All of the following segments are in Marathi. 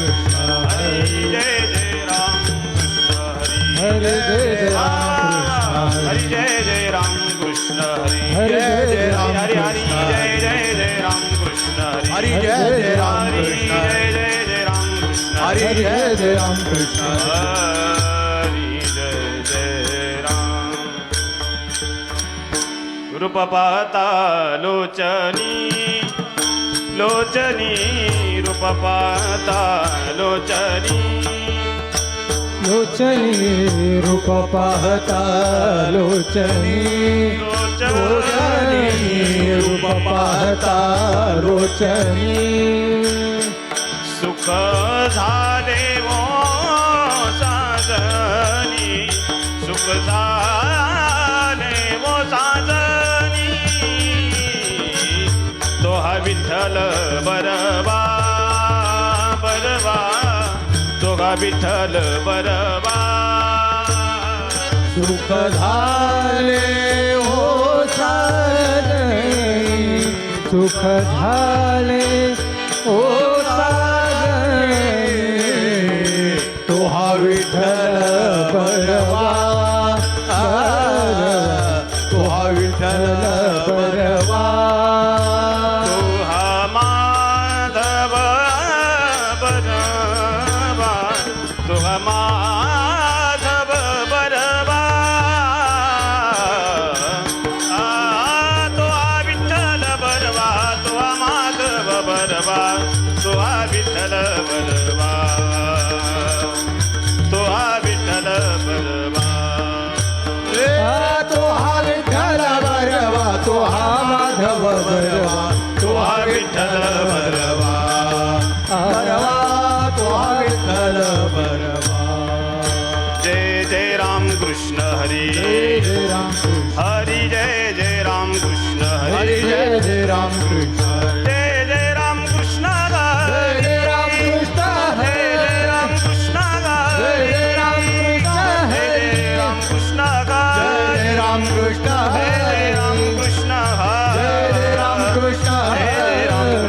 कृष्ण हरी जय जय राम कृष्ण हरी हरे जय राम हरी जय जय राम कृष्ण हरी हरे जय राम हरी हरी जय जय जय राम कृष्ण हरी हरी जय जय राम हरी कृष्ण जय जय जय राम कृष्ण हरी हरे जय जय राम कृष्ण हरी जय जय राम रूप पाहता लोचनी लोचनी रूप पाहता लोचनी लोचनी रूप पाहता लोचनी लोचनी रूप पाहता लोचनी सुख झाले वो साजनी सुख झाले वो साजनी तो हा विठ्ठल बरवा बरवा तो हा विठ्ठल बरवा सुख झाले हो साजनी सुख झाले हो साजनी तो हा विठ्ठल बरवा तो हा विठ्ठल बरवा तो हा माधव बरवा तो हा माधव बरवा तो हा विठ्ठल बरवा तो हा माधव बरवा तो हा विठ्ठल बरवा तो हा विठ्ठल बरवा तो हा विठ्ठल बरवा तो हा माधव बरवा तो हा विठ्ठल बरवा बरवा तो हा विठ्ठल बरवा जय जय राम कृष्ण हरी जय जय राम कृष्ण हरी जय जय राम कृष्ण हरे हरी जय जय राम कृष्ण जय जय राम कृष्ण जय जय राम कृष्ण जय जय राम कृष्ण जय जय राम कृष्ण जय जय राम कृष्ण जय जय राम कृष्ण जय जय राम कृष्ण जय जय राम कृष्ण जय जय राम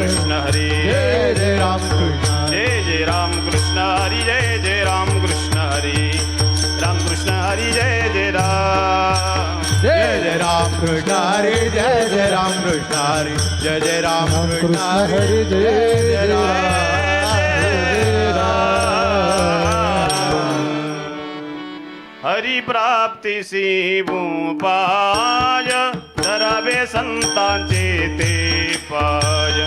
कृष्ण हरी जय जय राम कृष्ण जय जय राम कृष्ण हरी जय जय राम कृष्ण हरी राम कृष्ण हरी जय जय राम जय जय राम कृष्ण हरी जय जय राम कृष्ण हरी जय जय राम कृष्ण कृष्ण हरी हरे जय जय हरी प्राप्ती पाय धरावे संतांचे ते पाय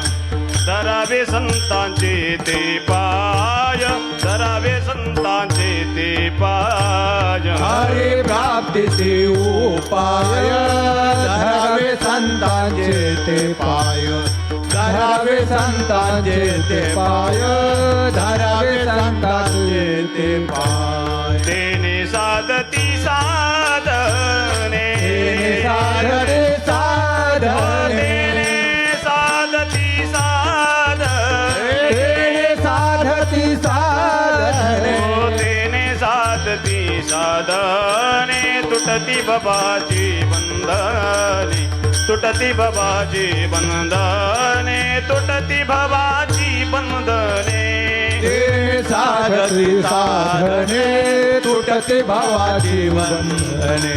धरावे संतांचे ते पाय धरावे संतांचे ते पाय हरे प्राप्तीचे उपाय धरावे संतांचे ते पाय धरावे संतांचे ते पाय धरावे संतांचे ते पाय तेने साधती साधने साधने साधने तेने साधती साधने तेने साधती साधने ओ तेने साधती साधने तुटती बाबाची बंधने तुटती बाबाची बंधने तुटती बाबाची बंधने ते साधती साधने तुटते भावाची बंधने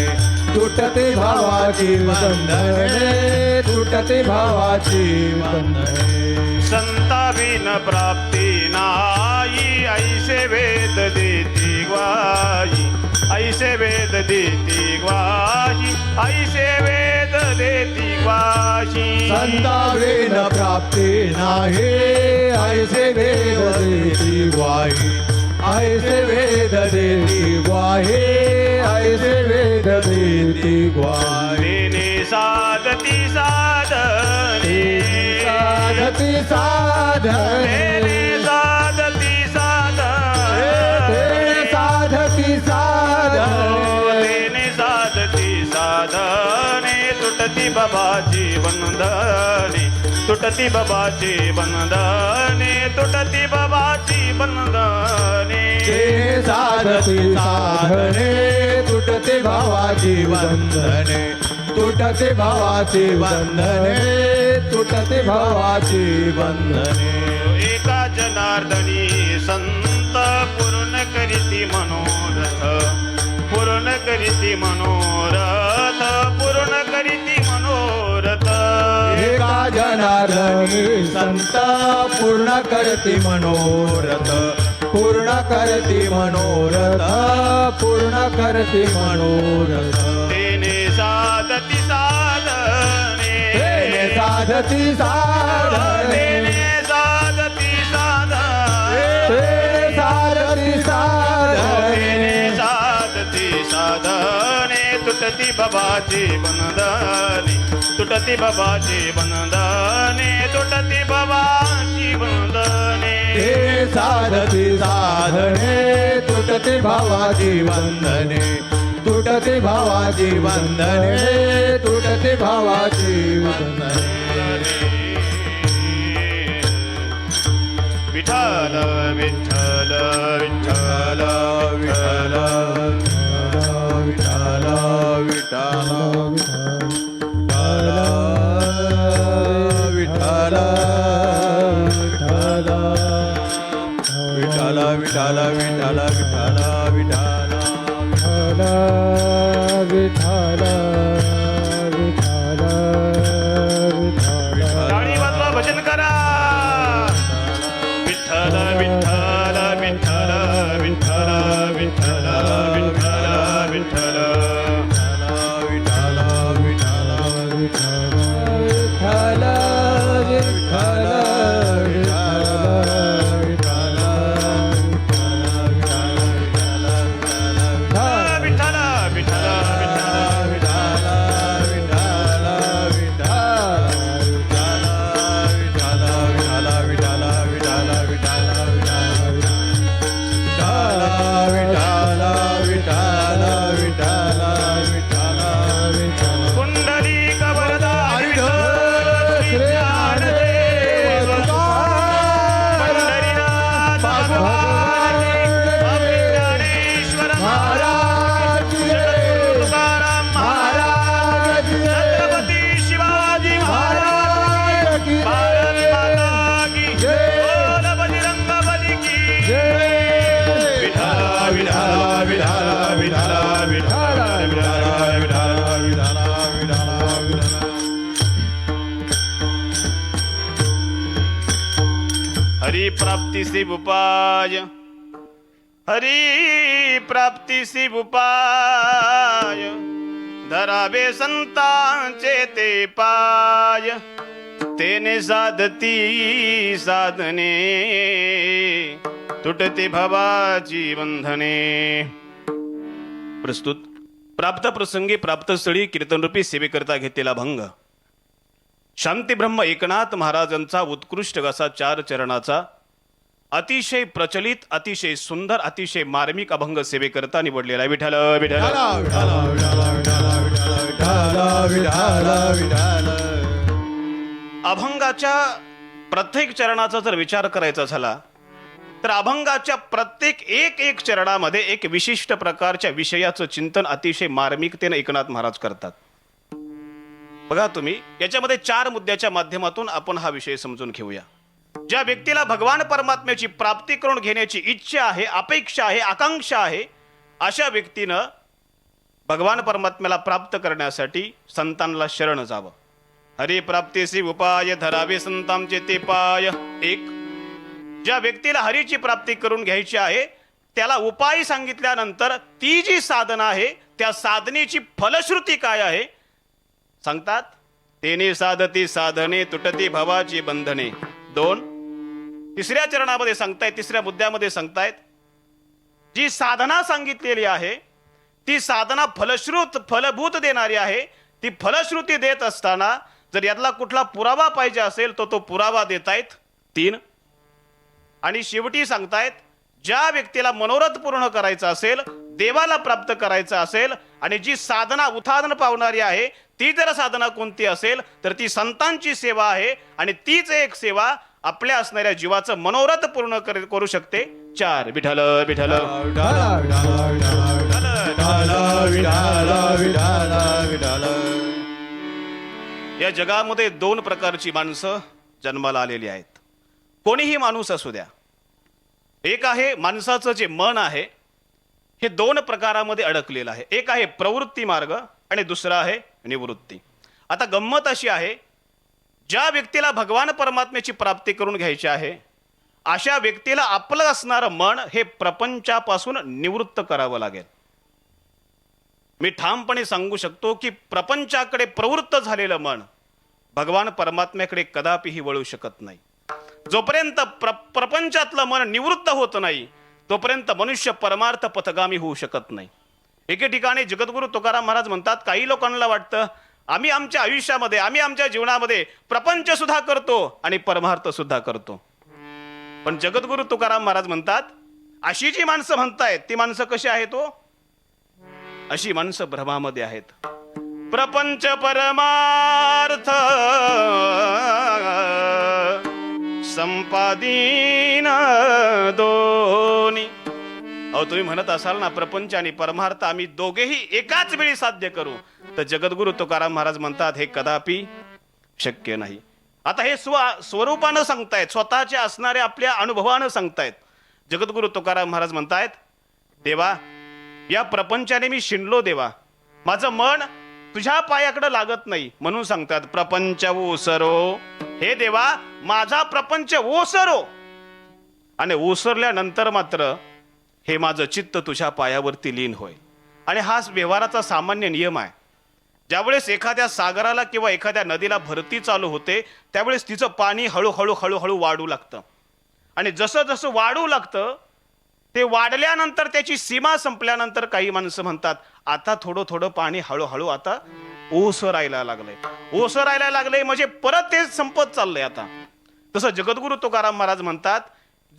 तुटते भावाची बंधने तुटते भावाची बंधने संता बिन प्राप्ती नाही ऐसे वेद देती ग्वाही ऐसे वेद देती ग्वाही ऐसे वेद देती ग्वाही संतावेन प्राप्ती नाही ऐसे वेद देती ग्वाही ऐसे वेद देती ग्वाही ऐसे वेद देती ग्वाही तेने साधती साधने साधती साधने तेने साधती तेने साधने साधती साधने तेने साधती साधने तुटती बाबाची बंधने तुटती बाबाची बंधने तुटती बाबाची बंधने ते साधती साधने तुटते भावाची बंधने तुटते भावाची बंधने तुटते भावाची बंधने एका जना जनार्दनी संत पूर्ण करीती मनोरथ पूर्ण करीती मनोरथ पूर्ण करीती मनोरथ एका जनार्दनी संत पूर्ण करती मनोरथ पूर्ण करती मनोरथ पूर्ण करती मनोरथ तेने साधती साधने तेने साधती साधने तेने साधती साधने तेने साधती साधने तेने साधती साधने तुटती बाबाची बंधने तुटती बाबाची बंधने तुटती बाबाची बंधने ते साधती साधने तुटते भावाची वंदने तुटते भावाची वंदने तुटते भावाची वंदने विठ्ठल विठ्ठल विठ्ठल विठ्ठल विठाल विठाल विठाल विठाल विठाल विठाल विठाल विठाल विठाल विठाल टाळी वाजवा भजन करा विठ्ठल विठ्ठल विठ्ठल विठ्ठल विठ्ठल विठ्ठल विठ्ठल विठ्ठल विठ्ठल पुंडलिक वरदा श्री ज्ञानदेव पंढरीनाथ भगवान ज्ञानेश्वर महाराज तुकाराम महाराज छत्रपती शिवाजी महाराज भारत माता की बोल बजरंग बली की विठ्ठल विठ्ठल विठ्ठल विठ्ठल विठ्ठल हरि प्राप्ति शिव उपाय हरि प्राप्ति शिव उपाय धरावे संतांचे ते पाय तेने साधती साधने तुटते भवाची बंधने. प्रस्तुत प्राप्त प्रसंगी प्राप्त स्थळी कीर्तनरूपी सेवेकरता घेतलेला भंग शांती ब्रह्म एकनाथ महाराजांचा उत्कृष्ट असा 4 चरणाचा अतिशय प्रचलित अतिशय सुंदर अतिशय मार्मिक अभंग सेवेकरता निवडलेला आहे. विठ्ठल विठ्ठल. अभंगाच्या प्रत्येक चरणाचा जर विचार करायचा झाला तर अभंगाच्या प्रत्येक एक चरणामध्ये एक विशिष्ट प्रकारच्या विषयाचं चिंतन अतिशय मार्मिकतेने एकनाथ महाराज करतात. बघा तुम्ही याच्यामध्ये 4 मुद्द्याच्या माध्यमातून आपण हा विषय समजून घेऊया. ज्या व्यक्तीला भगवान परमात्म्याची प्राप्ती करून घेण्याची इच्छा आहे अपेक्षा आहे आकांक्षा आहे अशा व्यक्तीनं भगवान परमात्म्याला प्राप्त करण्यासाठी संतांना शरण जावं. हरी प्राप्तीसी उपाय धरावे संतांचे ते पाय. 1. ज्या व्यक्तीला हरीची प्राप्ती करून घ्यायची आहे त्याला उपाय सांगितल्यानंतर ती जी साधना आहे त्या साधनेची फलश्रुती काय आहे सांगतात. तेने साधती साधने तुटती भवाची बंधने. 2. तिसऱ्या चरणामध्ये सांगतायत तिसऱ्या मुद्द्यामध्ये सांगतायत जी साधना सांगितलेली आहे ती साधना फलभूत देणारी आहे. ती फलश्रुती देत असताना जर यातला कुठला पुरावा पाहिजे असेल तो पुरावा देतायत. 3. आणि शेवटी सांगतायत ज्या व्यक्तीला मनोरथ पूर्ण करायचा असेल देवाला प्राप्त करायचं असेल आणि जी साधना उत्थान पावणारी आहे ती जर साधना कोणती असेल तर ती संतांची सेवा आहे आणि तीच एक सेवा आपल्या असणाऱ्या जीवाचं मनोरथ पूर्ण करू शकते. 4. विठ्ठल विठ्ठल. या जगामध्ये 2 प्रकारची माणसं जन्माला आलेली आहेत. कोणीही माणूस असू द्या एक आहे माणसाचं जे मन आहे हे दोन प्रकारामध्ये अडकलेलं आहे. एक आहे प्रवृत्ती मार्ग आणि दुसरा आहे निवृत्ती. आता गंमत अशी आहे, ज्या व्यक्तीला भगवान परमात्म्याची प्राप्ती करून घ्यायची आहे अशा व्यक्तीला आपलं असणारं मन हे प्रपंचापासून निवृत्त करावं लागेल. मी ठामपणे सांगू शकतो की प्रपंचाकडे प्रवृत्त झालेलं मन भगवान परमात्म्याकडे कदापिही वळू शकत नाही. जोपर्यंत प्रपंचातलं मन निवृत्त होत नाही तोपर्यंत मनुष्य परमार्थ पथगामी होऊ शकत नाही. एके ठिकाणी जगद्गुरु तुकाराम महाराज म्हणतात, काही लोकांना वाटतं आम्ही आमच्या आयुष्यामध्ये आम्ही आमच्या जीवनामध्ये प्रपंच सुद्धा करतो आणि परमार्थ सुद्धा करतो. पण जगद्गुरु तुकाराम महाराज म्हणतात, अशी जी माणसं म्हणतायत ती माणसं कशी आहेत हो? अशी माणसं भ्रमामध्ये आहेत. प्रपंच परमार्थ संपादीन दोन्ही. अहो तुम्ही म्हणत असाल ना प्रपंच आणि परमार्थ आम्ही दोघेही एकाच वेळी साध्य करू, तर जगद्गुरु तुकाराम महाराज म्हणतात हे कदापि शक्य नाही. आता हे स्वरूपानं सांगतायत, स्वतःच्या असणाऱ्या आपल्या अनुभवानं सांगतायत. जगद्गुरु तुकाराम महाराज म्हणतायत, देवा या प्रपंचाने मी शिणलो देवा, माझं मन तुझ्या पायाकडे लागत नाही. म्हणून सांगतात प्रपंच ओसरो, हे देवा माझा प्रपंच ओसरो. आणि ओसरल्यानंतर मात्र हे माझं चित्त तुझ्या पायावरती लीन होय. आणि हा व्यवहाराचा सामान्य नियम आहे. ज्यावेळेस एखाद्या सागराला किंवा एखाद्या नदीला भरती चालू होते त्यावेळेस तिचं पाणी हळूहळू हळूहळू वाढू लागतं. आणि जसं जसं वाढू लागतं ते वाढल्यानंतर त्याची सीमा संपल्यानंतर काही माणसं म्हणतात आता थोडं थोडं पाणी हळूहळू आता ओसरायला लागलंय. ओसरायला लागलंय म्हणजे परत ते संपत चाललंय. आता तसं जगद्गुरु तुकाराम महाराज म्हणतात,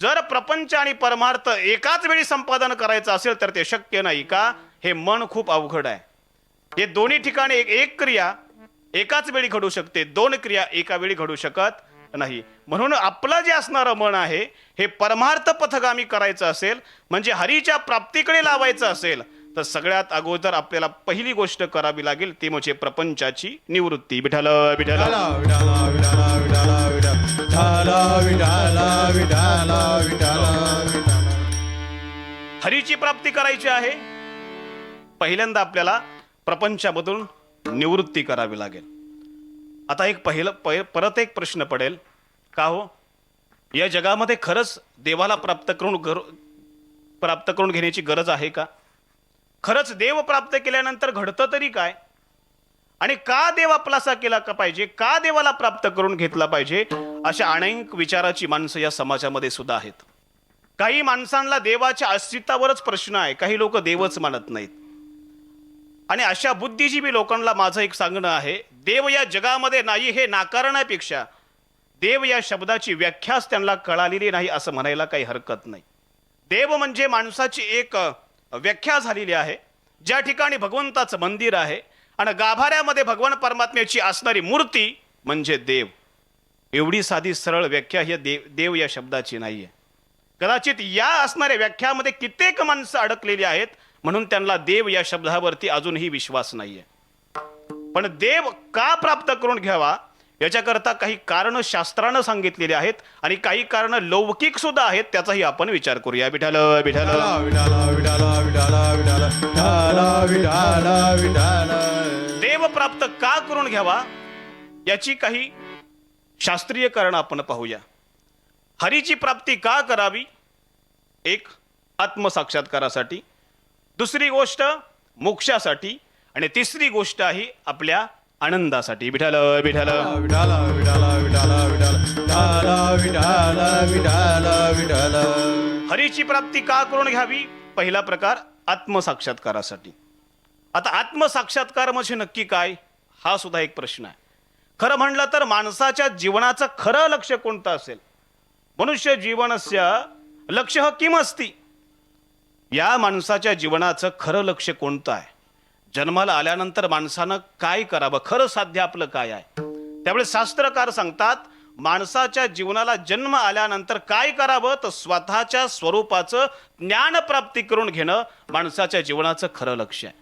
जर प्रपंच आणि परमार्थ एकाच वेळी संपादन करायचं असेल तर ते शक्य नाही. का? हे मन खूप अवघड आहे. हे दोन्ही ठिकाणी एक क्रिया एकाच वेळी घडू शकते, दोन क्रिया एका वेळी घडू शकत नाही. म्हणून आपलं जे असणारं मन आहे हे परमार्थ पथगामी करायचं असेल, म्हणजे हरीच्या प्राप्तीकडे लावायचं असेल, तर सगळ्यात अगोदर आपल्याला पहिली गोष्ट करावी लागेल ती म्हणजे प्रपंचाची निवृत्ती. विठ्ठल विठ्ठल हरीची प्राप्ती करायची आहे, पहिल्यांदा आपल्याला प्रपंचामधून निवृत्ती करावी लागेल. आता एक परत एक प्रश्न पडेल, का हो या जगामध्ये खरंच देवाला प्राप्त करून घेण्याची गरज आहे का? खरंच देव प्राप्त केल्यानंतर घडतं तरी काय? आणि का देव आपलासा केला का पाहिजे? का देवाला प्राप्त करून घेतला पाहिजे? अशा अनेक विचाराची माणसं या समाजामध्ये सुद्धा आहेत. काही माणसांना देवाच्या अस्तित्वावरच प्रश्न आहे, काही लोक देवच मानत नाहीत. आणि अशा बुद्धिजीवी लोकांना माझं एक सांगणं आहे, देव या जगामध्ये नाही हे नाकारण्यापेक्षा देव या शब्दाची व्याख्याच त्यांना कळालेली नाही असं म्हणायला काही हरकत नाही. देव म्हणजे माणसाची एक व्याख्या झालेली आहे, ज्या ठिकाणी भगवंताचं मंदिर आहे आणि गाभाऱ्यामध्ये भगवान परमात्म्याची असणारी मूर्ती म्हणजे देव. एवढी साधी सरळ व्याख्या ही देव या शब्दाची नाहीये. कदाचित या असणाऱ्या व्याख्यामध्ये कित्येक माणसं अडकलेली आहेत, म्हणून त्यांना देव या शब्दावरती अजूनही विश्वास नाहीये. पण देव का प्राप्त करून घ्यावा याच्याकरता काही कारण शास्त्रानं सांगितलेली आहेत आणि काही कारण लौकिक सुद्धा आहेत, त्याचाही आपण विचार करूया. विठ्ठल विठ्ठल देव प्राप्त का करून घ्यावा याची काही शास्त्रीय कारण आपण पाहूया. हरीची प्राप्ती का करावी? एक आत्मसाक्षात्कारासाठी, दुसरी गोष्ट मोक्षासाठी आणि तिसरी गोष्ट आहे आपल्या आनंदासाठी. विठ्ठल विठ्ठल हरीची प्राप्ती का करून घ्यावी? पहिला प्रकार आत्मसाक्षात्कारासाठी. आता आत्मसाक्षात्कार म्हणजे नक्की काय हा सुद्धा एक प्रश्न आहे. खरं म्हणलं तर माणसाच्या जीवनाचं खरं लक्ष कोणतं असेल? मनुष्य जीवनस्य लक्ष्य किम अस्ति? या माणसाच्या जीवनाचं खरं लक्ष कोणतं आहे? जन्माला आल्यानंतर माणसानं काय करावं, खरं साध्य आपलं काय आहे? त्यामुळे शास्त्रकार सांगतात माणसाच्या जीवनाला जन्म आल्यानंतर काय करावं, तर स्वतःच्या स्वरूपाचं ज्ञान प्राप्ती करून घेणं माणसाच्या जीवनाचं खरं लक्ष आहे.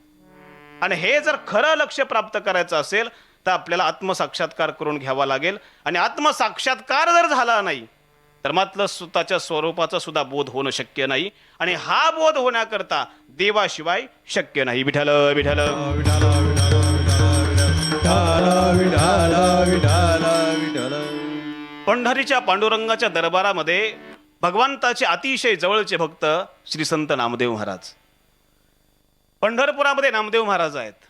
आणि हे जर खरं लक्ष प्राप्त करायचं असेल तर आपल्याला आत्मसाक्षात्कार करून घ्यावा लागेल. आणि आत्मसाक्षात्कार जर झाला नाही धर्मातलं स्वतःच्या स्वरूपाचा सुद्धा बोध होणं शक्य नाही आणि हा बोध होण्याकरता देवाशिवाय शक्य नाही. विठ्ठल विठ्ठल विठाल विठाल विठाल विठाल विठाल. पंढरीच्या पांडुरंगाच्या दरबारामध्ये भगवंताचे अतिशय जवळचे भक्त श्री संत नामदेव महाराज. पंढरपुरामध्ये नामदेव महाराज आहेत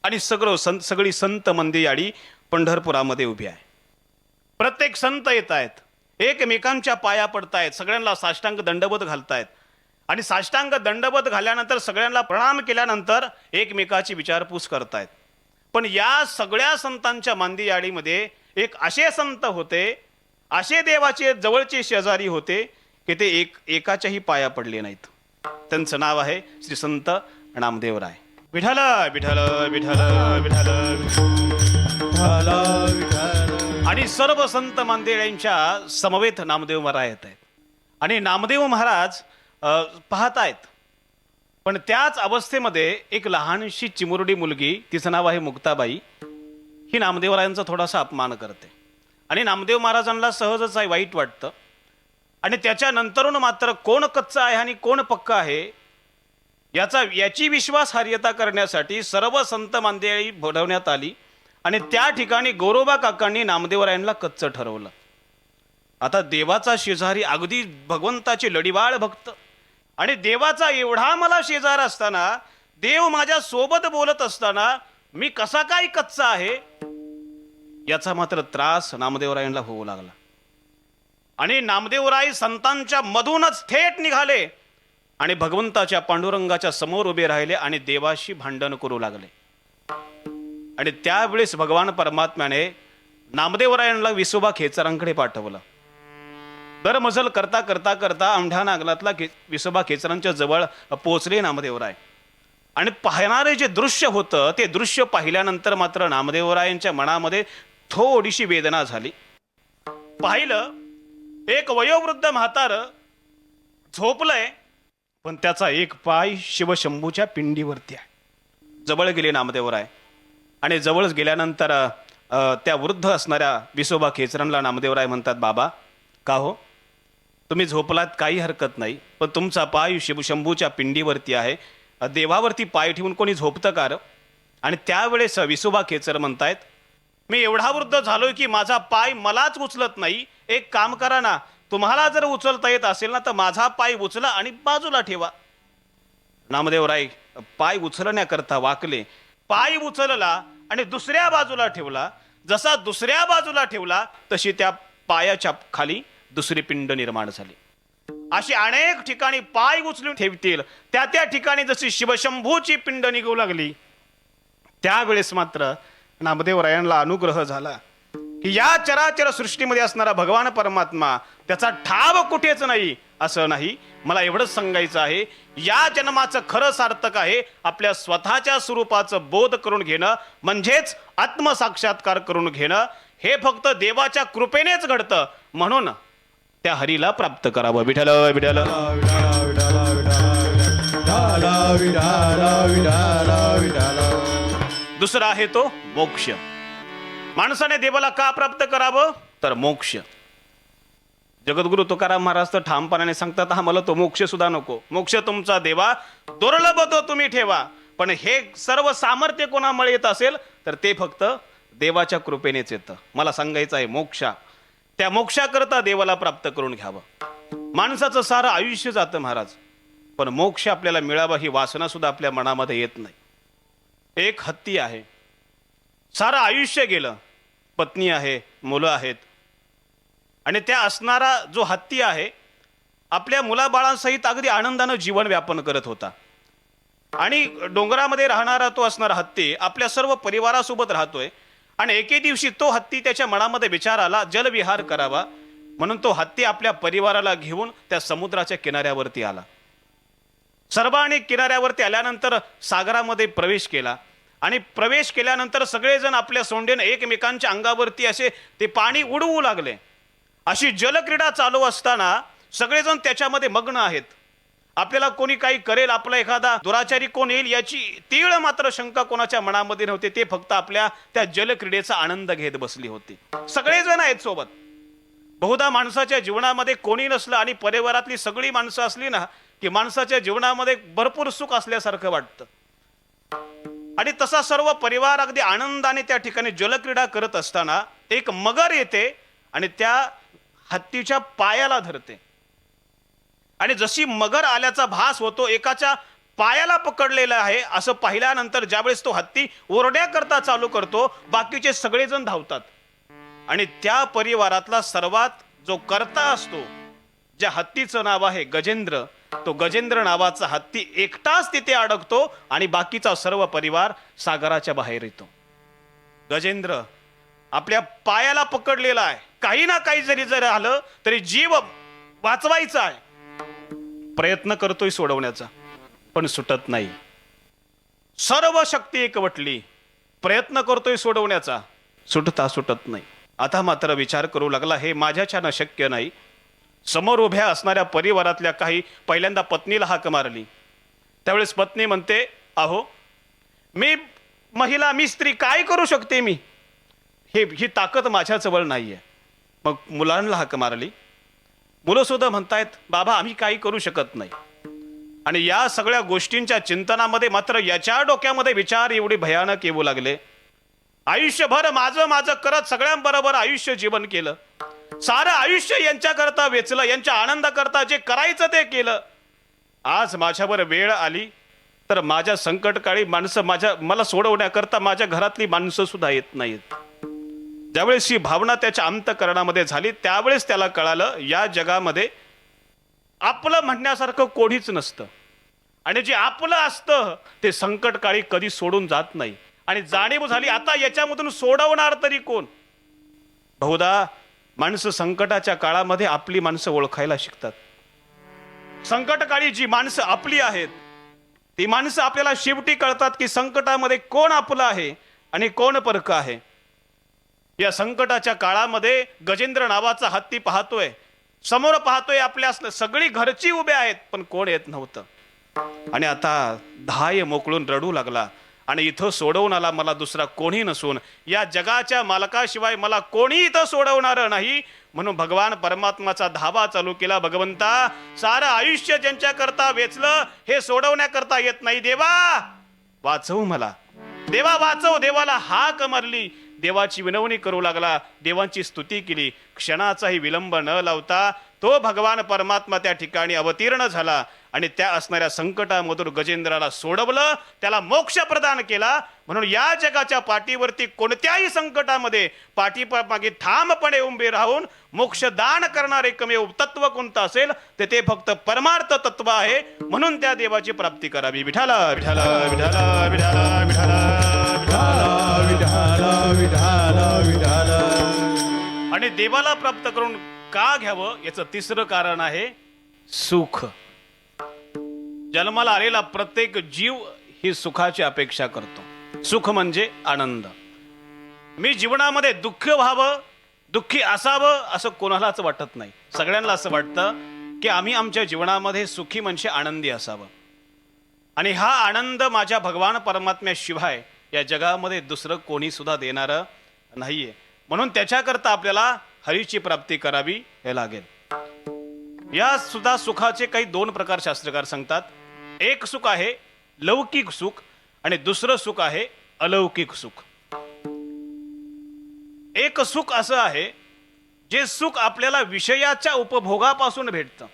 आणि सगळी संत मंदियाळी पंढरपुरामध्ये उभी आहे. प्रत्येक संत येत आहेत, एकमेकांच्या पाया पडतायत, सगळ्यांना साष्टांग दंडवत घालतायत आणि साष्टांग दंडवत घाल्यानंतर सगळ्यांना प्रणाम केल्यानंतर एकमेकाची विचारपूस करतायत. पण या सगळ्या संतांच्या मांदियाळीमध्ये एक असे संत होते, असे देवाचे जवळचे शेजारी होते की ते एकाच्याही पाया पडले नाहीत. त्यांचं नाव आहे श्री संत नामदेवराय. विठ्ठल विठ्ठल विठ्ठल विठ्ठल. विठाल विठाल. आणि सर्व संत मांदेळ्यांच्या समवेत नामदेव महाराज येत आहेत आणि नामदेव महाराज पाहतायत. पण त्याच अवस्थेमध्ये एक लहानशी चिमुरडी मुलगी, तिचं नाव आहे मुक्ताबाई, ही नामदेवरायांचा थोडासा अपमान करते आणि नामदेव महाराजांना सहजच आहे वाईट वाटतं. आणि त्याच्यानंतरून मात्र कोण कच्चा आहे आणि कोण पक्का आहे याची विश्वासार्हता करण्यासाठी सर्व संत मांदेळी बोलवण्यात आली आणि त्या ठिकाणी गौरोबा काकांनी नामदेवरायांना कच्चं ठरवलं. आता देवाचा शेजारी, अगदी भगवंताचे लढीवाळ भक्त आणि देवाचा एवढा मला शेजार असताना, देव माझ्या सोबत बोलत असताना मी कसा काय कच्चा आहे याचा मात्र त्रास नामदेवरायांना होऊ लागला. आणि नामदेवराय संतांच्या मधूनच थेट निघाले आणि भगवंताच्या पांडुरंगाच्या समोर उभे राहिले आणि देवाशी भांडण करू लागले. आणि त्यावेळेस भगवान परमात्म्याने नामदेवरायांना विसोबा खेचरांकडे पाठवलं. दरमजल करता करता करता अंढा नागलातला विसोबा खेचरांच्या जवळ पोचले नामदेवराय. आणि पाहणारे जे दृश्य होतं ते दृश्य पाहिल्यानंतर मात्र नामदेवरायांच्या मनामध्ये थोडीशी वेदना झाली. पाहिलं, एक वयोवृद्ध म्हातार झोपलंय पण त्याचा एक पाय शिवशंभूच्या पिंडीवरती आहे. जवळ गेले नामदेवराय आणि जवळ गेल्यानंतर त्या वृद्ध असणाऱ्या विसोबा खेचरांना नामदेवराय म्हणतात, बाबा का हो, तुम्ही झोपलात काही हरकत नाही, पण तुमचा पाय शिवशंभूच्या पिंडीवरती आहे, देवावरती पाय ठेवून कोणी झोपतं का? आणि त्यावेळेस विसोबा खेचर म्हणतायत, मी एवढा वृद्ध झालोय की माझा पाय मलाच उचलत नाही, एक काम करा ना, तुम्हाला जर उचलता येत असेल ना तर माझा पाय उचला आणि बाजूला ठेवा. नामदेवराय पाय उचलण्याकरता वाकले, पाय उचलला आणि दुसऱ्या बाजूला ठेवला. जसा दुसऱ्या बाजूला ठेवला तशी त्या पायाच्या खाली दुसरी पिंड निर्माण झाली. अशी अनेक ठिकाणी पाय उचलून ठेवतील, त्या ठिकाणी जशी शिवशंभूची पिंड निघू लागली. त्यावेळेस मात्र नामदेवरायांना अनुग्रह झाला की या चराचर सृष्टीमध्ये असणारा भगवान परमात्मा, त्याचा ठाव कुठेच नाही असं नाही. मला एवढंच सांगायचं आहे, या जन्माचं खरं सार्थक आहे आपल्या स्वतःच्या स्वरूपाचं बोध करून घेणं, म्हणजेच आत्मसाक्षात्कार करून घेणं. हे फक्त देवाच्या कृपेनेच घडतं, म्हणून त्या हरीला प्राप्त करावं. विठ्ठल विठ्ठल. दुसरा आहे तो मोक्ष. माणसाने देवाला का प्राप्त करावं तर मोक्ष. जगद्गुरु तुकाराम महाराज तर ठामपणाने सांगतात, हा मला तो मोक्ष सुद्धा नको, मोक्ष तुमचा देवा दुर्लभ तो तुम्ही ठेवा. पण हे सर्व सामर्थ्य कोणामुळे येत असेल तर ते फक्त देवाच्या कृपेनेच येतं. मला सांगायचं आहे मोक्ष, त्या मोक्षाकरता देवाला प्राप्त करून घ्यावं. माणसाचं सारं आयुष्य जातं महाराज, पण मोक्ष आपल्याला मिळावा ही वासना सुद्धा आपल्या मनामध्ये येत नाही. एक हत्ती आहे, सारं आयुष्य गेलं, पत्नी आहे, मुलं आहेत, आणि त्या असणारा जो हत्ती आहे आपल्या मुलाबाळांसहित अगदी आनंदानं जीवन व्यापन करत होता. आणि डोंगरामध्ये राहणारा तो असणारा हत्ती आपल्या सर्व परिवारासोबत राहतोय. आणि एके दिवशी तो हत्ती त्याच्या मनामध्ये विचार आला जलविहार करावा, म्हणून तो हत्ती आपल्या परिवाराला घेऊन त्या समुद्राच्या किनाऱ्यावरती आला. सर्वांनी किनाऱ्यावरती आल्यानंतर सागरामध्ये प्रवेश केला आणि प्रवेश केल्यानंतर सगळेजण आपल्या सोंडेने एकमेकांच्या अंगावरती असे ते पाणी उडवू लागले. अशी जलक्रीडा चालू असताना सगळेजण त्याच्यामध्ये मग्न आहेत. आपल्याला कोणी काही करेल, आपला एखादा दुराचारी कोण येईल याची तीळ मात्र शंका कोणाच्या मनामध्ये नव्हती. ते फक्त आपल्या त्या जलक्रीडेचा आनंद घेत बसली होती. सगळेजण आहेत सोबत. बहुधा माणसाच्या जीवनामध्ये कोणी नसलं आणि परिवारातली सगळी माणसं असली ना की माणसाच्या जीवनामध्ये भरपूर सुख असल्यासारखं वाटतं. आणि तसा सर्व परिवार अगदी आनंदाने त्या ठिकाणी जलक्रीडा करत असताना एक मगर येते आणि त्या हत्तीच्या पायाला धरते. आणि जशी मगर आल्याचा भास होतो, एकाच्या पायाला पकडलेला आहे असं पाहिल्यानंतर ज्यावेळेस तो हत्ती ओरड्या करता चालू करतो, बाकीचे सगळेजण धावतात. आणि त्या परिवारातला सर्वात जो कर्ता असतो, ज्या हत्तीचं नाव आहे गजेंद्र, तो गजेंद्र नावाचा हत्ती एकटाच तिथे अडकतो आणि बाकीचा सर्व परिवार सागराच्या बाहेर येतो. गजेंद्र आपल्या पायाला पकडलेला आहे, काही ना काही जरी आलं तरी जीव वाचवायचा आहे, प्रयत्न करतोय सोडवण्याचा, पण सुटत नाही. सर्व शक्ती एकवटली, प्रयत्न करतोय सोडवण्याचा, सुटत नाही. आता मात्र विचार करू लागला, हे माझ्याच्यानं शक्य नाही. समोर उभ्या असणाऱ्या परिवारातल्या काही पहिल्यांदा पत्नीला हाक मारली. त्यावेळेस पत्नी म्हणते, अहो मी महिला, मी स्त्री, काय करू शकते मी, ही ताकद माझ्याजवळ नाहीये. मग मुलांना हाक मारली. मुलं सुद्धा म्हणतायत, बाबा आम्ही काही करू शकत नाही. आणि या सगळ्या गोष्टींच्या चिंतनामध्ये मात्र याच्या डोक्यामध्ये विचार एवढे भयानक येऊ लागले. आयुष्यभर माझं करत सगळ्यांबरोबर आयुष्य जीवन केलं, सारं आयुष्य यांच्याकरता वेचलं, यांच्या आनंदाकरता जे करायचं ते केलं. आज माझ्यावर वेळ आली तर माझ्या संकटकाळी माणसं मला सोडवण्याकरता माझ्या घरातली माणसं सुद्धा येत नाहीत. ज्यावेळेस ही भावना त्याच्या अंतःकरणामध्ये झाली, त्यावेळेस त्याला कळालं, या जगामध्ये आपलं म्हणण्यासारखं कोणीच नसतं. आणि जे आपलं असतं ते संकटकाळी कधी सोडून जात नाही. आणि जाणीव झाली, आता याच्यामधून सोडवणार तरी कोण. बहुधा माणसं संकटाच्या काळामध्ये आपली माणसं ओळखायला शिकतात. संकटकाळी जी माणसं आपली आहेत ती माणसं आपल्याला शेवटी कळतात की संकटामध्ये कोण आपलं आहे आणि कोण परक आहे. या संकटाच्या काळामध्ये गजेंद्र नावाचा हत्ती पाहतोय, समोर पाहतोय, आपल्या सगळी घरची उभे आहेत, पण कोण येत नव्हतं. आणि आता धाय मोकळून रडू लागला. आणि इथं सोडवणारा मला दुसरा कोणी नसून या जगाच्या मालकाशिवाय मला कोणी इथं सोडवणार नाही. म्हणून भगवान परमात्माचा धावा चालू केला. भगवंता, सारं आयुष्य ज्यांच्या करता वेचलं, हे सोडवण्याकरता येत नाही. देवा वाचव मला, देवा वाचव. देवाला हाक मारली, देवाची विनवणी करू लागला, देवांची स्तुती केली. क्षणाचाही विलंब न लावता तो भगवान परमात्मा त्या ठिकाणी अवतीर्ण झाला आणि त्या असणाऱ्या संकटामधून गजेंद्राला सोडवलं, त्याला मोक्ष प्रदान केला. म्हणून या जगाच्या पाठीवरती कोणत्याही संकटामध्ये पाठीमागे ठामपणे उभे राहून मोक्षदान करणारे एकमेव तत्व कोणतं असेल तर ते फक्त परमार्थ तत्व आहे. म्हणून त्या देवाची प्राप्ती करावी. विठाला विठाला विठाला विठाला विठाला विठाला विठाला. आणि देवाला प्राप्त करून का घ्यावं याचं तिसरं कारण आहे सुख. जन्माला आलेला प्रत्येक जीव ही सुखाची अपेक्षा करतो. सुख म्हणजे आनंद. मी जीवनामध्ये दुःख व्हावं, दुःखी असावं असं कोणालाच वाटत नाही. सगळ्यांना असं वाटतं की आम्ही आमच्या जीवनामध्ये सुखी म्हणजे आनंदी असावं. आणि हा आनंद माझ्या भगवान परमात्म्याशिवाय या जगामध्ये दुसरं कोणी सुद्धा देणारं नाहीये. म्हणून त्याच्याकरता आपल्याला हरीची प्राप्ती करावी हे लागेल. या सुद्धा सुखाचे काही दोन प्रकार शास्त्रकार सांगतात. एक सुख आहे लौकिक सुख आणि दुसरं सुख आहे अलौकिक सुख. एक सुख असं आहे जे सुख आपल्याला विषयाच्या उपभोगापासून भेटतं,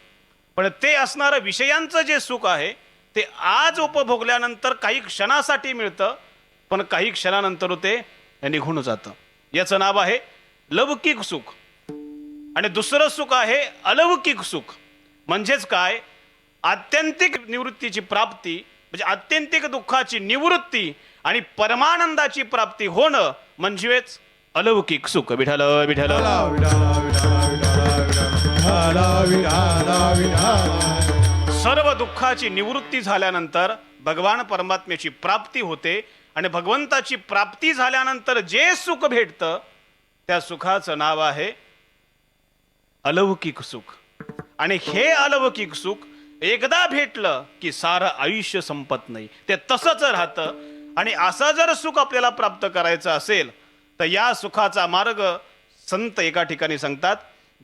पण ते असणारं विषयांचं जे सुख आहे ते आज उपभोगल्यानंतर काही क्षणासाठी मिळतं, पण काही क्षणानंतर ते निघून जातं. याचं नाव आहे लौकिक सुख. आणि दुसरं सुख आहे अलौकिक सुख. म्हणजेच काय, आत्यंतिक निवृत्तीची प्राप्ती म्हणजे आत्यंतिक दुःखाची निवृत्ती आणि परमानंदाची प्राप्ती होणं म्हणजेच अलौकिक सुख. विठ्ठल विठ्ठल. सर्व दुःखाची निवृत्ती झाल्यानंतर भगवान परमात्म्याची प्राप्ती होते आणि भगवंताची प्राप्ती झाल्यानंतर जे सुख भेटतं त्या सुखाचं नाव आहे अलौकिक सुख. आणि हे अलौकिक सुख एकदा भेटलं की सारं आयुष्य संपत नाही, ते तसंच राहतं. आणि असं जर सुख आपल्याला प्राप्त करायचं असेल तर या सुखाचा मार्ग संत एका ठिकाणी सांगतात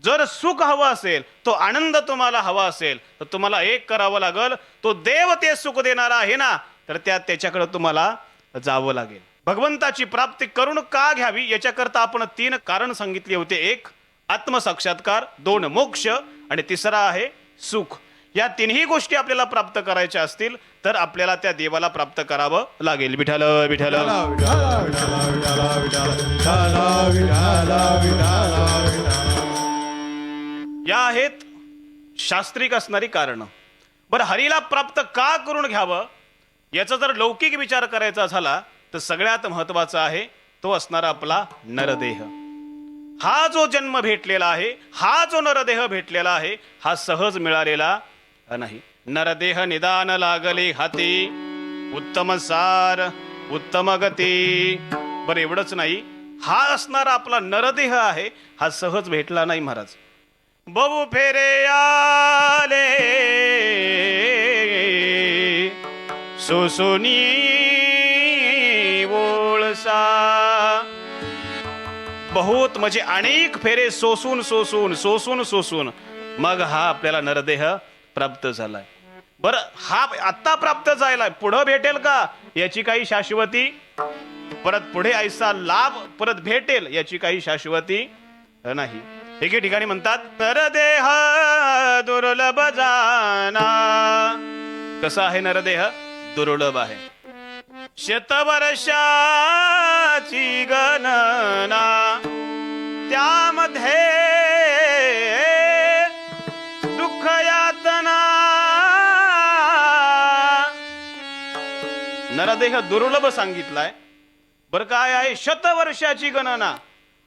जर सुख हवं असेल, तो आनंद तुम्हाला हवा असेल, तर तुम्हाला एक करावं लागल, तो देव ते सुख देणारा आहे ना, तर त्याच्याकडे तुम्हाला जावं लागेल. भगवंताची प्राप्ती करून का घ्यावी याच्याकरता आपण 3 कारण सांगितले होते. 1 आत्मसाक्षात्कार, 2 मोक्ष आणि 3 आहे सुख. या 3ही गोष्टी आपल्याला प्राप्त करायच्या असतील तर आपल्याला त्या देवाला प्राप्त करावं लागेल. विठ्ठल विठ्ठल. या आहेत शास्त्रिक असणारी कारण. बरं, हरीला प्राप्त का करून घ्यावं याचा जर लौकिक विचार करायचा झाला तर सगळ्यात महत्वाचा आहे तो असणारा आपला नरदेह. हा जो जन्म भेटलेला आहे, हा जो नरदेह भेटलेला आहे, हा सहज मिळालेला नाही. नरदेह निदान लागले हाती, उत्तम सार उत्तम गती. बरं, एवढंच नाही, हा असणारा आपला नरदेह आहे, हा सहज भेटला नाही महाराज. बहु फेरे आले सोसोनी ओळसा. बहुत म्हणजे अनेक फेरे सोसून सोसून सोसून सोसून मग हा आपल्याला नरदेह प्राप्त झालाय. बरं, हा आत्ता प्राप्त झालाय, पुढं भेटेल का याची काही शाश्वती, परत पुढे ऐसा लाभ परत भेटेल याची काही शाश्वती नाही. एके ठिकाणी म्हणतात नरदेह दुर्लभ जाना. कसा आहे नरदेह? दुर्लभ आहे. शतवर्षाची गणना त्यामध्ये दुःख यातना. नरदेह दुर्लभ सांगितलाय. बरं, काय आहे? शतवर्षाची गणना.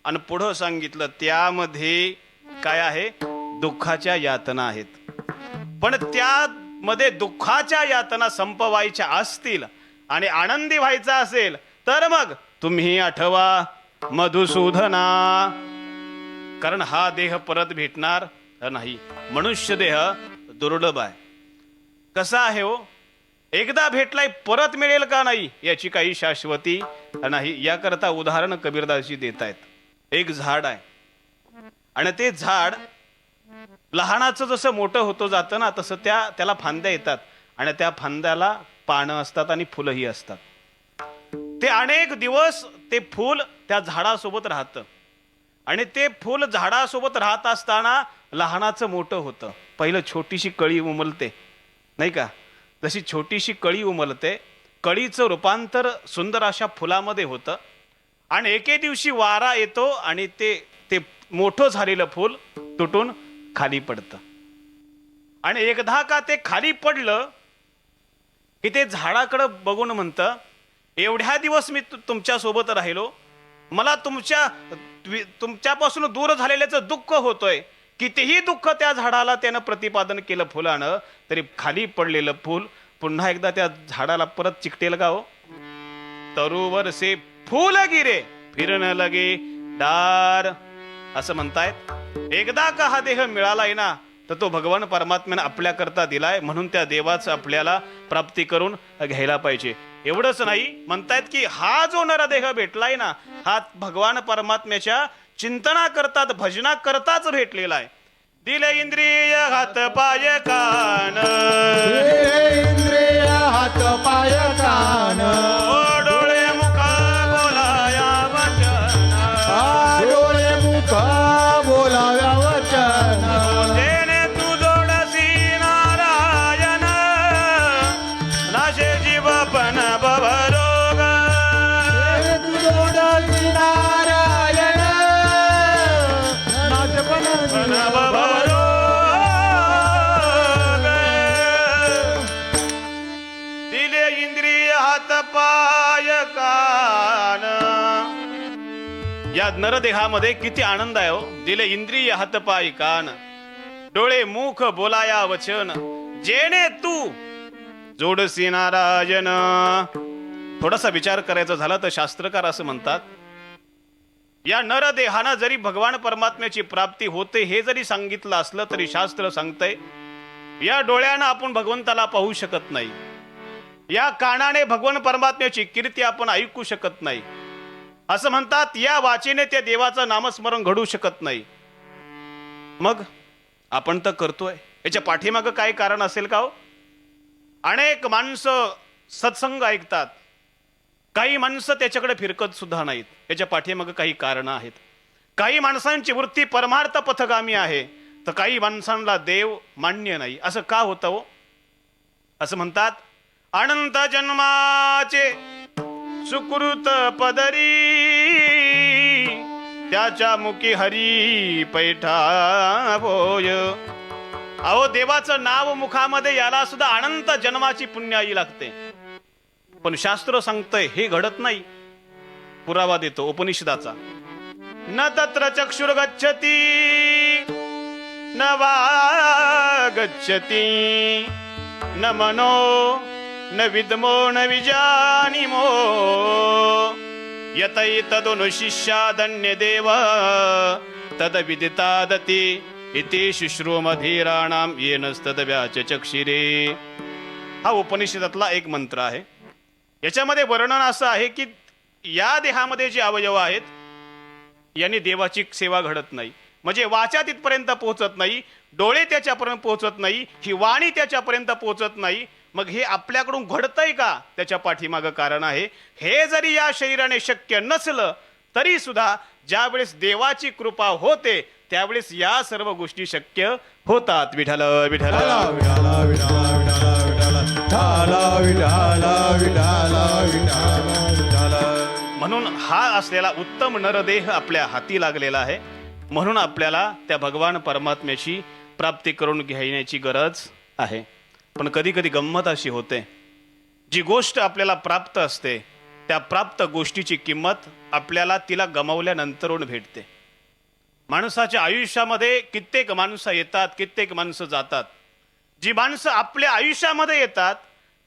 आणि पुढं सांगितलं त्यामध्ये काय आहे? दुःखाच्या यातना आहेत. पण त्यामध्ये दुःखाच्या यातना संपवायच्या असतील आणि आनंदी व्हायचा असेल तर मग तुम्ही आठवा मधुसूदना. कारण हा देह परत भेटणार नाही. मनुष्य देह दुर्लभ आहे. कसा आहे हो? एकदा भेटलाय, परत मिळेल का नाही याची काही शाश्वती नाही. याकरता उदाहरण कबीरदासजी देत आहेत. एक झाड आहे आणि ते झाड लहानाचं जसं मोठं होतं जातं ना, तसं त्याला फांद्या येतात आणि त्या फांद्याला पानं असतात आणि फुलंही असतात. ते अनेक दिवस ते फूल त्या झाडासोबत राहतं आणि ते फूल झाडासोबत राहत असताना लहानाचं मोठं होतं. पहिलं छोटीशी कळी उमलते नाही का, जशी छोटीशी कळी उमलते, कळीचं रूपांतर सुंदर अशा फुलामध्ये होतं आणि एके दिवशी वारा येतो आणि ते मोठं झालेलं फूल तुटून खाली पडतं. आणि एकदा का ते खाली पडलं की ते झाडाकडे बघून म्हणतं, एवढ्या दिवस मी तुमच्या सोबत राहिलो, मला तुमच्यापासून दूर झालेल्याचं दुःख होतोय. कितीही दुःख त्या झाडाला त्यानं प्रतिपादन केलं फुलानं, तरी खाली पडलेलं फूल पुन्हा एकदा त्या झाडाला परत चिकटेल का हो? तरुवर से फूल गिरे फिरन लगे डार, असं म्हणतायत. एकदा का हा देह मिळालाय ना, तर तो भगवान परमात्म्याने आपल्याकरता दिलाय, म्हणून त्या देवाचं आपल्याला प्राप्ती करून घ्यायला पाहिजे. एवढंच नाही, म्हणतायत की हा जो नरदेह भेटलाय ना, हा भगवान परमात्म्याच्या चिंतना करतात, भजना करताच भेटलेला आहे. दिले इंद्रिय हात पाय कान, इंद्रिय हात पाय कान, डोळे मुख बोलाया वचन, डोळे मुख बोलाव्या वचन, जेणे तू जोडसी नारायण, नाशे जीव पण भवरोग, जोडसी नारायण, नाचपण भवरोग. दिले इंद्रिय हात पाय कान. या नरदेहामध्ये किती आनंद आहे हो. दिले इंद्रिय हात पाय कान, डोळे मुख बोलाया वचन, जेणे तू जोडसी नारायण. थोडासा विचार करायचा झाला तर शास्त्रकार असं म्हणतात, या नरदेहानं जरी भगवान परमात्म्याची प्राप्ती होते हे जरी सांगितलं असलं तरी शास्त्र सांगतंय, या डोळ्यानं आपण भगवंताला पाहू शकत नाही, या कानाने भगवान परमात्म्याची कीर्ती आपण ऐकू शकत नाही. असं म्हणतात, या वाचेने त्या देवाचं नामस्मरण घडू शकत नाही. मग आपण तर करतोय, याच्या पाठीमागं काय कारण असेल का हो? अनेक माणसं सत्संग ऐकतात, काही माणसं त्याच्याकडे फिरकत सुद्धा नाहीत. याच्या पाठीमागं काही कारणं आहेत. काही माणसांची वृत्ती परमार्थ पथगामी आहे, तर काही माणसांना देव मान्य नाही. असं का होतं हो? असं म्हणतात, अनंत जन्माचे सुकृत पदरी त्याच्या मुखी हरी पैठावोय. अहो, देवाचं नाव मुखामध्ये याला सुद्धा अनंत जन्माची पुण्याई लागते. पण शास्त्र सांगतंय हे घडत नाही. पुरावा देतो उपनिषदाचा. न तत्र चक्षुर गच्छति न वागच्छति न मनो न विद्मो न विजानीमो यतैतदनुशिष्यादन्य देव तद विदितादति इति शुश्रूमधीराणाम येनस्तदव्याच चक्षिरे. हा उपनिषदातला एक मंत्र आहे. याच्यामध्ये वर्णन असं आहे की या देहामध्ये जे अवयव आहेत यांनी देवाची सेवा घडत नाही. म्हणजे वाचा तिथपर्यंत पोहोचत नाही, डोळे त्याच्यापर्यंत पोहोचत नाही, ही वाणी त्याच्यापर्यंत पोहोचत नाही. मग हे आपल्याकडून घडतंय का? त्याच्या पाठीमागं कारण आहे. हे जरी या शरीराने शक्य नसलं तरी सुद्धा ज्यावेळेस देवाची कृपा होते त्यावेळेस या सर्व गोष्टी शक्य होतात. विठ्ठल विठ्ठल म्हणून हा असलेला उत्तम नरदेह आपल्या हाती लागलेला आहे. म्हणून आपल्याला त्या भगवान परमात्म्याची प्राप्ती करून घेण्याची गरज आहे. पण कधी कधी गंमत अशी होते, जी गोष्ट आपल्याला प्राप्त असते त्या प्राप्त गोष्टीची किंमत आपल्याला तिला गमावल्यानंतरून भेटते. माणसाच्या आयुष्यामध्ये कित्येक माणसं येतात, कित्येक माणसं जातात. जी माणसं आपल्या आयुष्यामध्ये येतात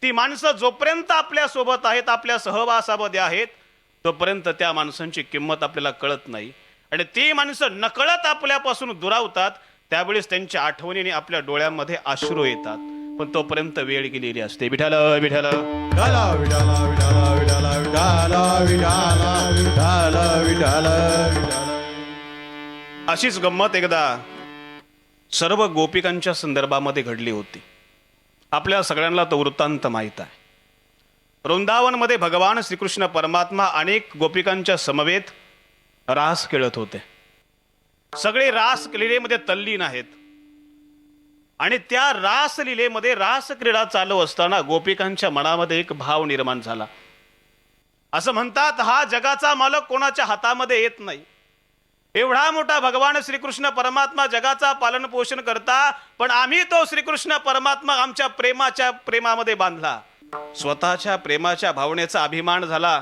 ती माणसं जोपर्यंत आपल्या सोबत आहेत, आपल्या सहवासामध्ये आहेत, तोपर्यंत त्या माणसांची किंमत आपल्याला कळत नाही. आणि ती माणसं नकळत आपल्यापासून दुरावतात, त्यावेळेस त्यांच्या आठवणीने आपल्या डोळ्यामध्ये अश्रू येतात. पण तोपर्यंत वेळ गेलेली असते. विठ्ठल विठ्ठल अशीच गंमत एकदा सर्व गोपिकांच्या संदर्भामध्ये घडली होती. आपल्या सगळ्यांना तो वृत्तांत माहीत आहे. वृंदावनमध्ये भगवान श्रीकृष्ण परमात्मा अनेक गोपिकांच्या समवेत रास खेळत होते. सगळे रास लीलेमध्ये तल्लीन आहेत. आणि त्या रासलीलेमध्ये रासक्रीडा चालू असताना गोपिकांच्या मनामध्ये एक भाव निर्माण झाला. असं म्हणतात, हा जगाचा मालक कोणाच्या हातामध्ये येत नाही. एवढा मोठा भगवान श्रीकृष्ण परमात्मा जगाचा पालन पोषण करता, पण आम्ही तो श्रीकृष्ण परमात्मा आमच्या प्रेमामध्ये बांधला. स्वतःच्या प्रेमाच्या भावनेचा अभिमान झाला.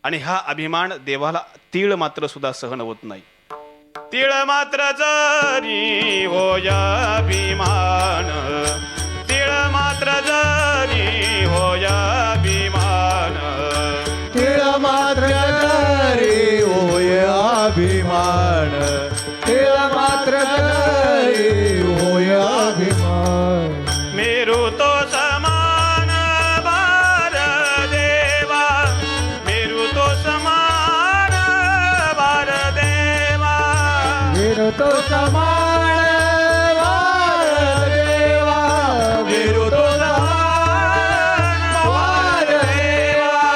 आणि हा अभिमान देवाला तीळ मात्र सुद्धा सहन होत नाही. तीळ मात्र जरी होय अभिमान, तीळ मात्र जरी होय अभिमान, तीळ मात्र जरी होय अभिमान, तीळ मात्र जरी होय अभिमान. मेरू तो समान बार देवा, मेरू तो समान बार देवा, मेरू तो समान बार देवा, मेरू तो समान बार देवा.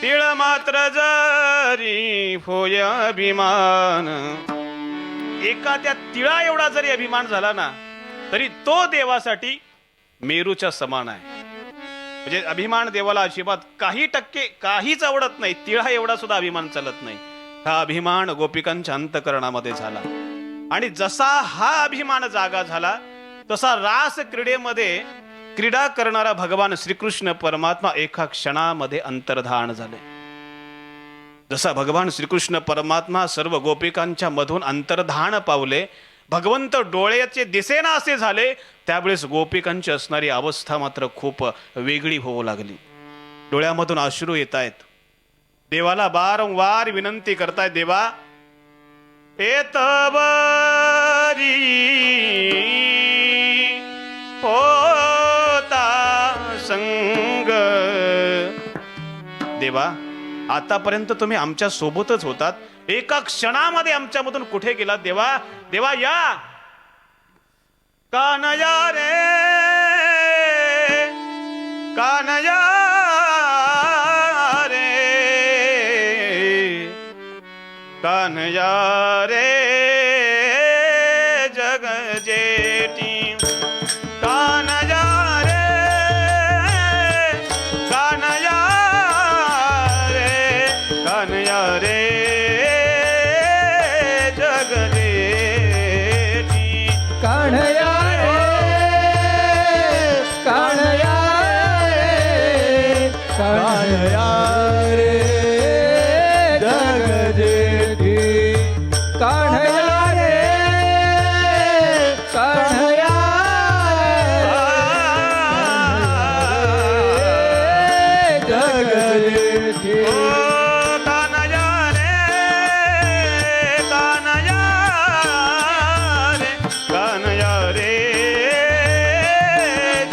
तीळ मात्र जरी होय अभिमान. एका त्या तिळा एवढा जरी अभिमान झाला ना तरी तो देवासाठी मेरूच्या समान आहे. म्हणजे अभिमान देवाला अजिबात काहीच आवडत नाही. तिळा एवढा सुद्धा अभिमान चालत नाही. हा अभिमान गोपिकांच्या अंतकरणामध्ये झाला. आणि जसा हा अभिमान जागा झाला तसा रास क्रीडेमध्ये क्रीडा करणारा भगवान श्रीकृष्ण परमात्मा एका क्षणामध्ये अंतर्धान झाले. जसा भगवान श्रीकृष्ण परमात्मा सर्व गोपिकांच्या मधून अंतर्धान पावले, भगवंत डोळ्याचे दिसेना असे झाले, त्यावेळेस गोपिकांची असणारी अवस्था मात्र खूप वेगळी होऊ लागली. डोळ्यामधून अश्रू येत आहेत. देवाला वारंवार विनंती करतायत, देवा एतवरी होता संग. देवा आतापर्यंत तुम्ही आमच्या सोबतच होतात, एका क्षणामध्ये आमच्यामधून कुठे गेलात देवा? देवा या कानया रे, कानया रे, कानया रे जग जेठी, कानया रे, कानया रे, कानया रे जग जेठी, कान्हया रे, कान्हया रे, कान्हया रे जग जेठी, कान्हया रे, कान्हया रे जग जेठी. ओ कानया रे, कानया रे, कानया रे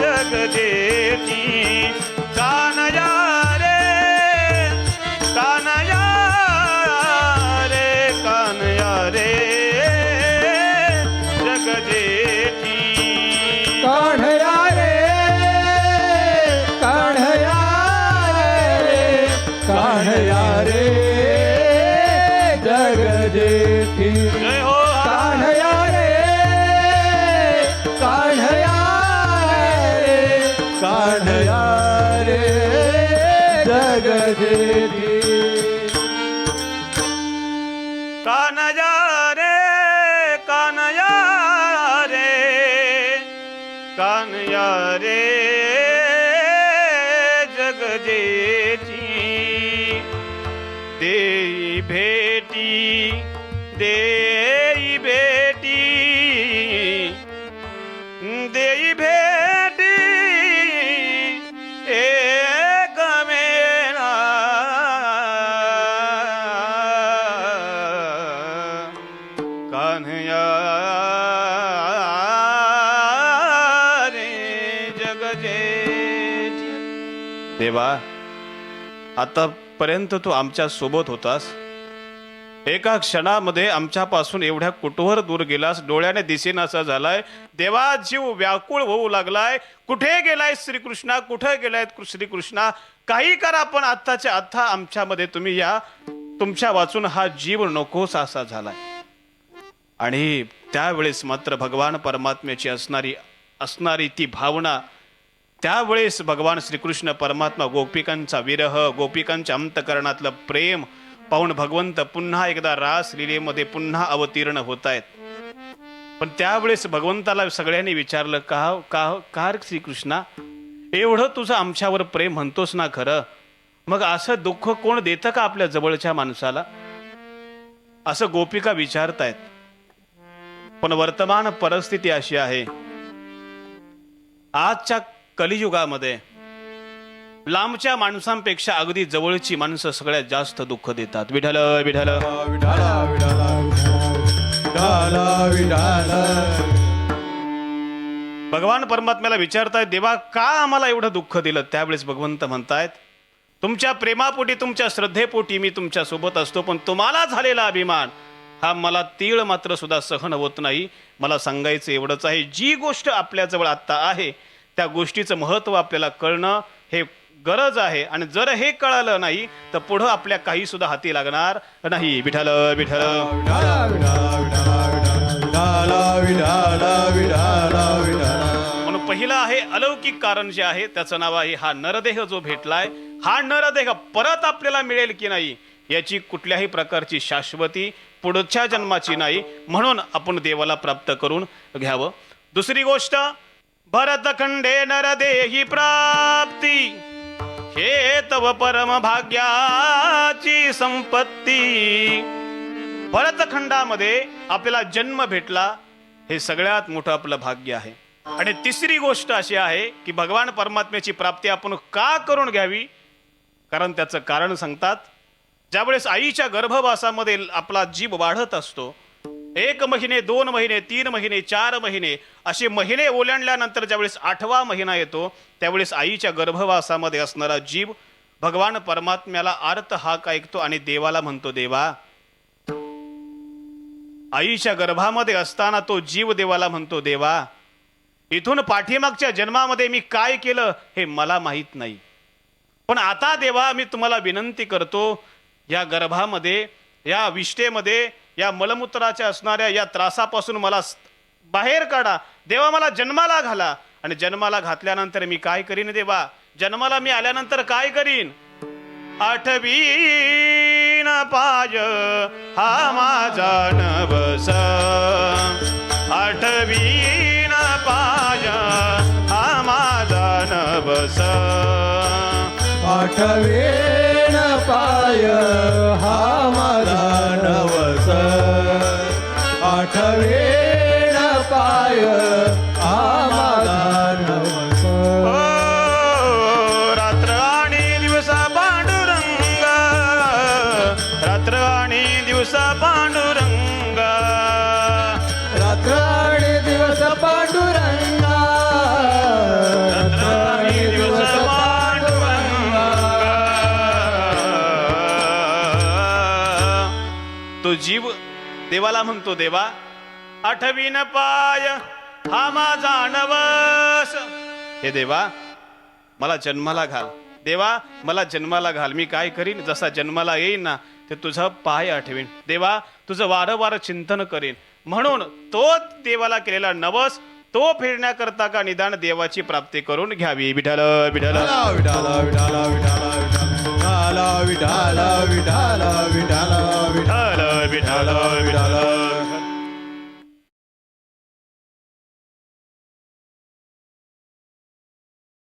जग जेठी, कानया रे, कानया रे, कानया रे जग जेठी. कान्हया रे, कान्हया रे, कान्हया रे जग जेठी. जय हो कान्हया रे, कान्हया रे, कान्हया रे जग जेठी. कानया रे, कानया रे, कानया रे जग जेठी, देई भेटी, देई भेटी, देई भेटी एक मेरा कान्हया रे जग जेठी. देवा आतापर्यंत तू आमच्या सोबत होतास, एका क्षणामध्ये आमच्यापासून एवढ्या कुठवर दूर गेलास, डोळ्याने दिसेनासा झालाय. देवा जीव व्याकुळ होऊ लागलाय. कुठे गेलाय श्रीकृष्णा, कुठे गेलाय श्रीकृष्णा? काही करा पण आत्ताच्या आत्ता आमच्यामध्ये तुम्ही या. तुमच्या वाचून हा जीव नकोस असा झालाय. आणि त्यावेळेस मात्र भगवान परमात्म्याची असणारी ती भावना, त्यावेळेस भगवान श्रीकृष्ण परमात्मा गोपिकांचा विरह, गोपिकांच्या अंतकरणातलं प्रेम पाहून भगवंत पुन्हा एकदा रास लीलेमध्ये पुन्हा अवतीर्ण होत आहेत. पण त्यावेळेस भगवंताला सगळ्यांनी विचारलं, का श्रीकृष्णा एवढं तुझं आमच्यावर प्रेम म्हणतोस ना खरं, मग असं दुःख कोण देतं का आपल्या जवळच्या माणसाला? असं गोपिका विचारतायत. पण वर्तमान परिस्थिती अशी आहे, आजच्या कलियुगामध्ये लांबच्या माणसांपेक्षा अगदी जवळची माणसं सगळ्यात जास्त दुःख देतात. विठ्ठल विठ्ठल विठाला विठाला विठाला विठाला. भगवान परमात्म्याला विचारतायत, देवा का आम्हाला एवढं दुःख दिलं? त्यावेळेस भगवंत म्हणतायत, तुमच्या प्रेमापोटी, तुमच्या श्रद्धेपोटी मी तुमच्या सोबत असतो, पण तुम्हाला झालेला अभिमान हा मला तीळ मात्र सुद्धा सहन होत नाही. मला सांगायचं एवढंच आहे, जी गोष्ट आपल्याजवळ आत्ता आहे त्या गोष्टीचं महत्त्व आपल्याला कळणं हे गरज आहे. आणि जर हे कळालं नाही तर पुढं आपल्या काही सुद्धा हाती लागणार नाही. विठ्ठल विठ्ठल विठाला विठाला विठाला विठाला विठाला विठाला. म्हणून पहिलं आहे अलौकिक कारण जे आहे त्याचं नाव आहे हा नरदेह जो भेटलाय. हा नरदेह परत आपल्याला मिळेल की नाही याची कुठल्याही प्रकारची शाश्वती पुढच्या जन्माची नाही. म्हणून आपण देवाला प्राप्त करून घ्यावं. दुसरी गोष्ट, भरतखंडे नरदेही प्राप्ती, हे तव परम भाग्याची संपत्ती. भरतखंडामध्ये आपल्याला जन्म भेटला हे सगळ्यात मोठं आपलं भाग्य आहे. आणि तिसरी गोष्ट अशी आहे की भगवान परमात्म्याची प्राप्ती आपण का करून घ्यावी, कारण त्याचं कारण सांगतात. ज्यावेळेस आईच्या गर्भवासामध्ये आपला जीव वाढत असतो, 1 महिने 2 महिने 3 महिने 4 महिने असे महिने ओलांडल्यानंतर ज्यावेळेस 8वा महिना येतो त्यावेळेस आईच्या गर्भवासामध्ये असणारा जीव भगवान परमात्म्याला आर्त हाक ऐकतो आणि देवाला म्हणतो, देवा. आईच्या गर्भामध्ये असताना तो जीव देवाला म्हणतो, देवा, इथून पाठीमागच्या जन्मामध्ये मी काय केलं हे मला माहीत नाही, पण आता देवा मी तुम्हाला विनंती करतो, या गर्भामध्ये, या विष्ठेमध्ये, या मलमूत्राच्या असणाऱ्या या त्रासापासून मला बाहेर काढा. देवा, मला जन्माला घाला. आणि जन्माला घातल्यानंतर मी काय करीन देवा? जन्माला मी आल्यानंतर काय करीन? आठवीन पाय हा माझा नवस, आठवीन पाय हा माझा नवस. आठवेन पाय हा माझा नवस, आठवेन पाय हा माझा नवस. रात्र आणि दिवसा पांडुरंग, रात्र आणि दिवसा पांडुरंग, रात्र आणि दिवस पांडुरंगा, रात्र आणि दिवस पांडुरंगा. तो जीव देवाला म्हणतो, देवा, आठवीन पाय हा माझा नवस. हे देवा, मला जन्माला घाल. देवा, मला जन्माला घाल. मी काय करीन? जसा जन्माला येईन ना, ते तुझा पाय आठवीन. देवा, तुझं वारंवार चिंतन करीन. म्हणून तो देवाला केलेला नवस तो फिरण्याकरता का निदान देवाची प्राप्ती करून घ्यावी. विठ्ठल विठ्ठल विठाला विठाला विठाला विठाला विठाला विठाला विठाला विठाला विठ्ठल विठ्ठल विठ्ठल